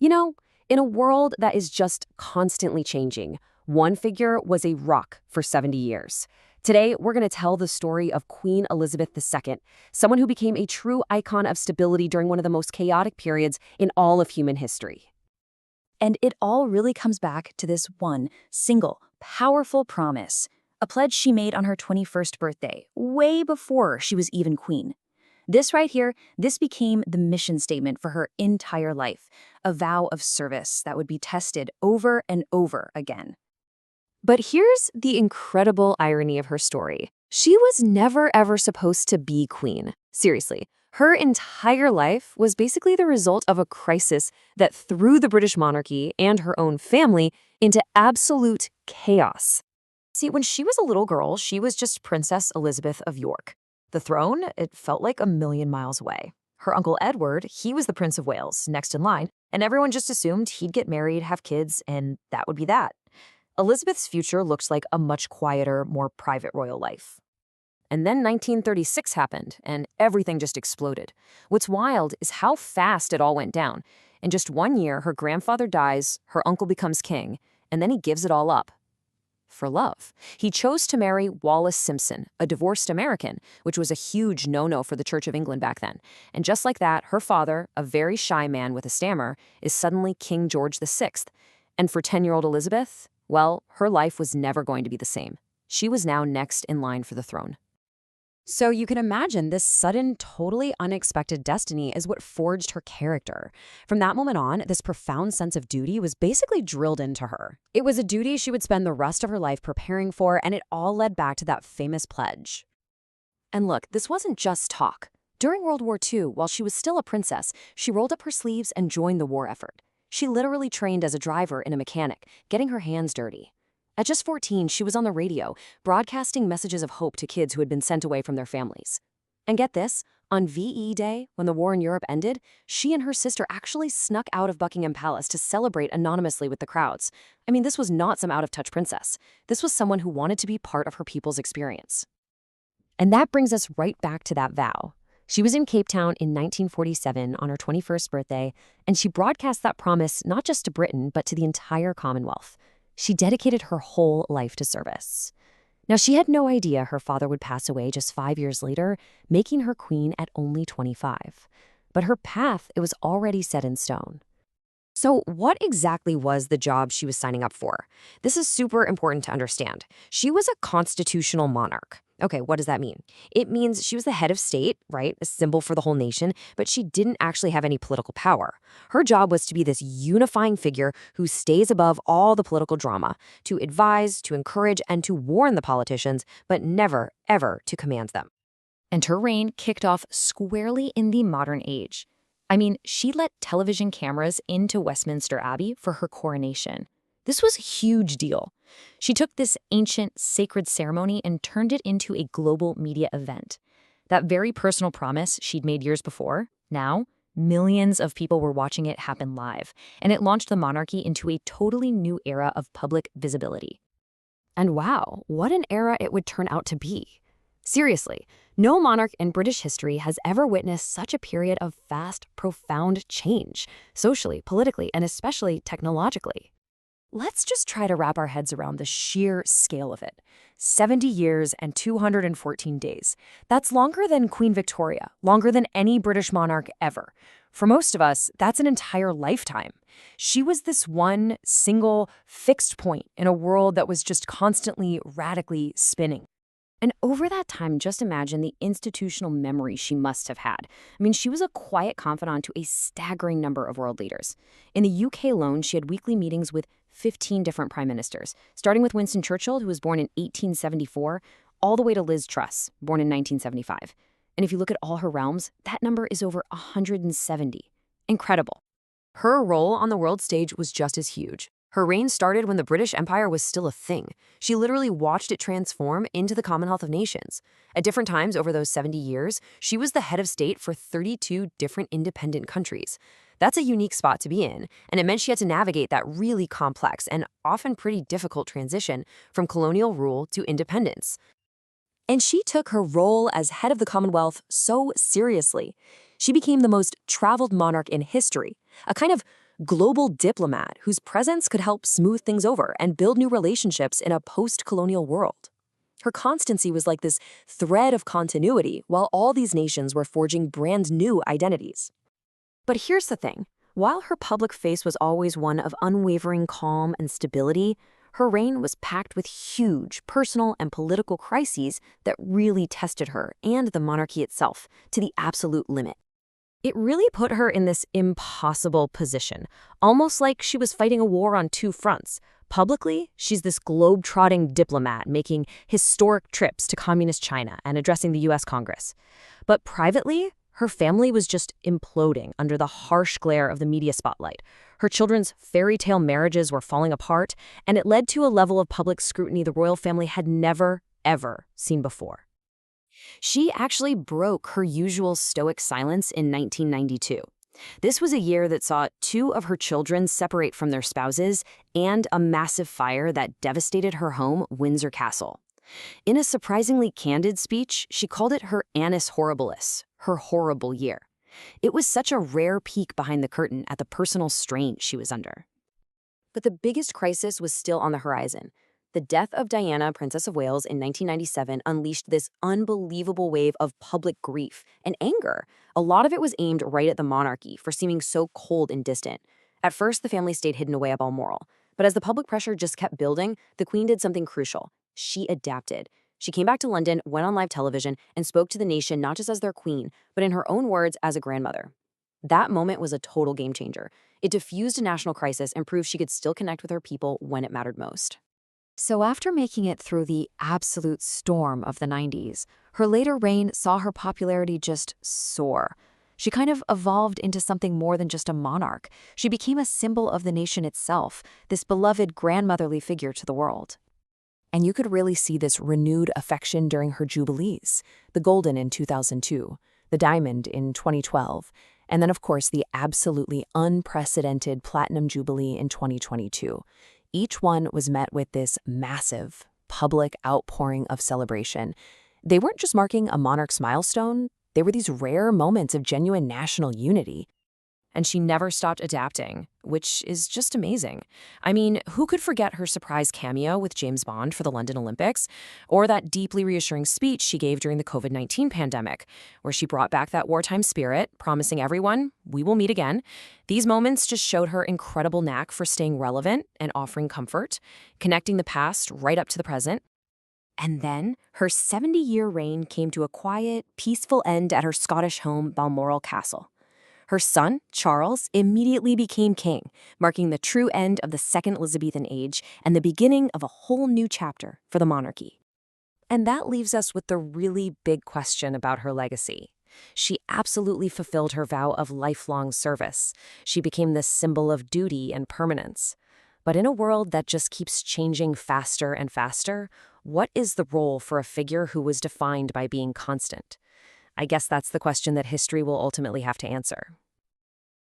You know, in a world that is just constantly changing, one figure was a rock for 70 years. Today, we're going to tell the story of Queen Elizabeth II, someone who became a true icon of stability during one of the most chaotic periods in all of human history. And it all really comes back to this one single, powerful promise, a pledge she made on her 21st birthday, way before she was even queen. This right here, this became the mission statement for her entire life, a vow of service that would be tested over and over again. But here's the incredible irony of her story. She was never ever supposed to be queen. Seriously, her entire life was basically the result of a crisis that threw the British monarchy and her own family into absolute chaos. See, when she was a little girl, she was just Princess Elizabeth of York. The throne, it felt like a million miles away. Her uncle Edward, he was the Prince of Wales, next in line, and everyone just assumed he'd get married, have kids, and that would be that. Elizabeth's future looked like a much quieter, more private royal life. And then 1936 happened, and everything just exploded. What's wild is how fast it all went down. In just 1 year, her grandfather dies, her uncle becomes king, and then he gives it all up. For love. He chose to marry Wallis Simpson, a divorced American, which was a huge no-no for the Church of England back then. And just like that, her father, a very shy man with a stammer, is suddenly King George VI. And for 10-year-old Elizabeth, well, her life was never going to be the same. She was now next in line for the throne. So you can imagine this sudden, totally unexpected destiny is what forged her character. From that moment on, this profound sense of duty was basically drilled into her. It was a duty she would spend the rest of her life preparing for, and it all led back to that famous pledge. And look, this wasn't just talk. During World War II, while she was still a princess, she rolled up her sleeves and joined the war effort. She literally trained as a driver and a mechanic, getting her hands dirty. At just 14, she was on the radio, broadcasting messages of hope to kids who had been sent away from their families. And get this, on VE Day, when the war in Europe ended, she and her sister actually snuck out of Buckingham Palace to celebrate anonymously with the crowds. I mean, this was not some out-of-touch princess. This was someone who wanted to be part of her people's experience. And that brings us right back to that vow. She was in Cape Town in 1947 on her 21st birthday, and she broadcast that promise not just to Britain, but to the entire Commonwealth. She dedicated her whole life to service. Now, she had no idea her father would pass away just 5 years later, making her queen at only 25. But her path, it was already set in stone. So what exactly was the job she was signing up for? This is super important to understand. She was a constitutional monarch. Okay, what does that mean? It means she was the head of state, right? A symbol for the whole nation, but she didn't actually have any political power. Her job was to be this unifying figure who stays above all the political drama, to advise, to encourage, and to warn the politicians, but never, ever to command them. And her reign kicked off squarely in the modern age. I mean, she let television cameras into Westminster Abbey for her coronation. This was a huge deal. She took this ancient, sacred ceremony and turned it into a global media event. That very personal promise she'd made years before, now, millions of people were watching it happen live, and it launched the monarchy into a totally new era of public visibility. And wow, what an era it would turn out to be. Seriously, no monarch in British history has ever witnessed such a period of fast, profound change, socially, politically, and especially technologically. Let's just try to wrap our heads around the sheer scale of it. 70 years and 214 days. That's longer than Queen Victoria, longer than any British monarch ever. For most of us, that's an entire lifetime. She was this one, single, fixed point in a world that was just constantly, radically spinning. And over that time, just imagine the institutional memory she must have had. I mean, she was a quiet confidant to a staggering number of world leaders. In the UK alone, she had weekly meetings with 15 different prime ministers, starting with Winston Churchill, who was born in 1874, all the way to Liz Truss, born in 1975. And if you look at all her realms, that number is over 170. Incredible. Her role on the world stage was just as huge. Her reign started when the British Empire was still a thing. She literally watched it transform into the Commonwealth of Nations. At different times over those 70 years, she was the head of state for 32 different independent countries. That's a unique spot to be in, and it meant she had to navigate that really complex and often pretty difficult transition from colonial rule to independence. And she took her role as head of the Commonwealth so seriously. She became the most traveled monarch in history, a kind of global diplomat whose presence could help smooth things over and build new relationships in a post-colonial world. Her constancy was like this thread of continuity while all these nations were forging brand new identities. But here's the thing. While her public face was always one of unwavering calm and stability, her reign was packed with huge personal and political crises that really tested her and the monarchy itself to the absolute limit. It really put her in this impossible position, almost like she was fighting a war on two fronts. Publicly, she's this globe-trotting diplomat making historic trips to communist China and addressing the U.S. Congress. But privately, her family was just imploding under the harsh glare of the media spotlight. Her children's fairy tale marriages were falling apart, and it led to a level of public scrutiny the royal family had never, ever seen before. She actually broke her usual stoic silence in 1992. This was a year that saw two of her children separate from their spouses and a massive fire that devastated her home, Windsor Castle. In a surprisingly candid speech, she called it her annus horribilis, her horrible year. It was such a rare peek behind the curtain at the personal strain she was under. But the biggest crisis was still on the horizon. The death of Diana, Princess of Wales, in 1997 unleashed this unbelievable wave of public grief and anger. A lot of it was aimed right at the monarchy for seeming so cold and distant. At first, the family stayed hidden away at Balmoral. But as the public pressure just kept building, the Queen did something crucial. She adapted. She came back to London, went on live television, and spoke to the nation not just as their queen, but in her own words, as a grandmother. That moment was a total game changer. It diffused a national crisis and proved she could still connect with her people when it mattered most. So after making it through the absolute storm of the 90s, her later reign saw her popularity just soar. She kind of evolved into something more than just a monarch. She became a symbol of the nation itself, this beloved grandmotherly figure to the world. And you could really see this renewed affection during her jubilees, the golden in 2002, the diamond in 2012, and then of course the absolutely unprecedented Platinum Jubilee in 2022. Each one was met with this massive, public outpouring of celebration. They weren't just marking a monarch's milestone, they were these rare moments of genuine national unity. And she never stopped adapting, which is just amazing. I mean, who could forget her surprise cameo with James Bond for the London Olympics, or that deeply reassuring speech she gave during the COVID-19 pandemic, where she brought back that wartime spirit, promising everyone, we will meet again. These moments just showed her incredible knack for staying relevant and offering comfort, connecting the past right up to the present. And then her 70-year reign came to a quiet, peaceful end at her Scottish home, Balmoral Castle. Her son, Charles, immediately became king, marking the true end of the Second Elizabethan Age and the beginning of a whole new chapter for the monarchy. And that leaves us with the really big question about her legacy. She absolutely fulfilled her vow of lifelong service. She became this symbol of duty and permanence. But in a world that just keeps changing faster and faster, what is the role for a figure who was defined by being constant? I guess that's the question that history will ultimately have to answer.